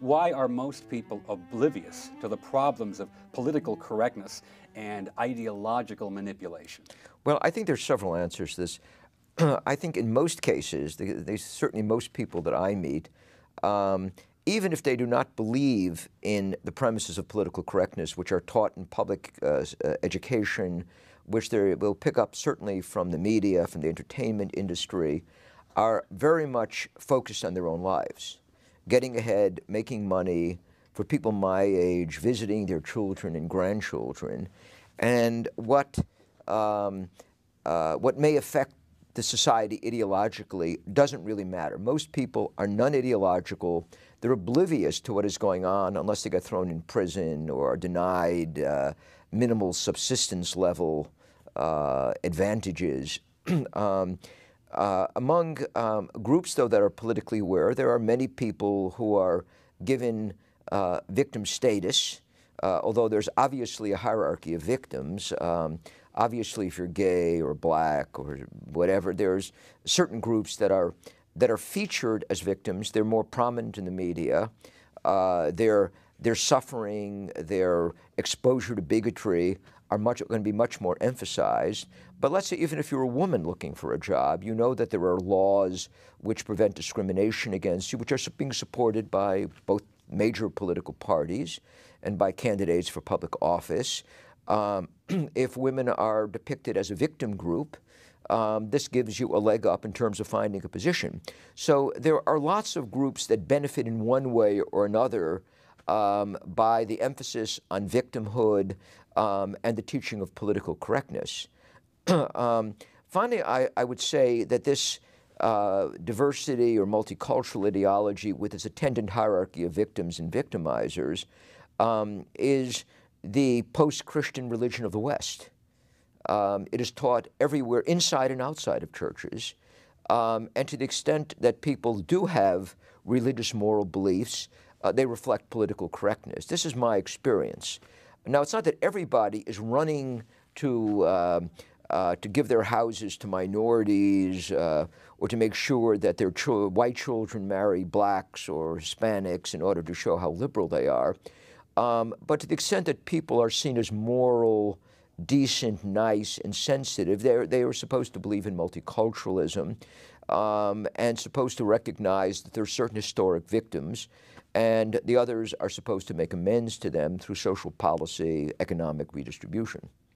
Why are most people oblivious to the problems of political correctness and ideological manipulation? Well, I think there's several answers to this. I think in most cases, certainly most people that I meet, even if they do not believe in the premises of political correctness, which are taught in public education, which they will pick up certainly from the media, from the entertainment industry, are very much focused on their own lives, getting ahead, making money, for people my age, visiting their children and grandchildren. And what may affect the society ideologically doesn't really matter. Most people are non-ideological. They're oblivious to what is going on unless they get thrown in prison or are denied minimal subsistence level advantages. Among groups, though, that are politically aware, there are many people who are given victim status, although there's obviously a hierarchy of victims. Obviously, if you're gay or black or whatever, there's certain groups that are featured as victims. They're more prominent in the media. Their suffering, their exposure to bigotry are going to be much more emphasized. But let's say even if you're a woman looking for a job, you know that there are laws which prevent discrimination against you, which are being supported by both major political parties and by candidates for public office. If women are depicted as a victim group, this gives you a leg up in terms of finding a position. So there are lots of groups that benefit in one way or another by the emphasis on victimhood and the teaching of political correctness. Finally, I would say that this diversity or multicultural ideology with its attendant hierarchy of victims and victimizers is the post-Christian religion of the West. It is taught everywhere, inside and outside of churches. And to the extent that people do have religious moral beliefs, they reflect political correctness. This is my experience. Now, it's not that everybody is running to give their houses to minorities or to make sure that their white children marry blacks or Hispanics in order to show how liberal they are. But to the extent that people are seen as moral, decent, nice, and sensitive, they are supposed to believe in multiculturalism and supposed to recognize that there are certain historic victims, and the others are supposed to make amends to them through social policy, economic redistribution.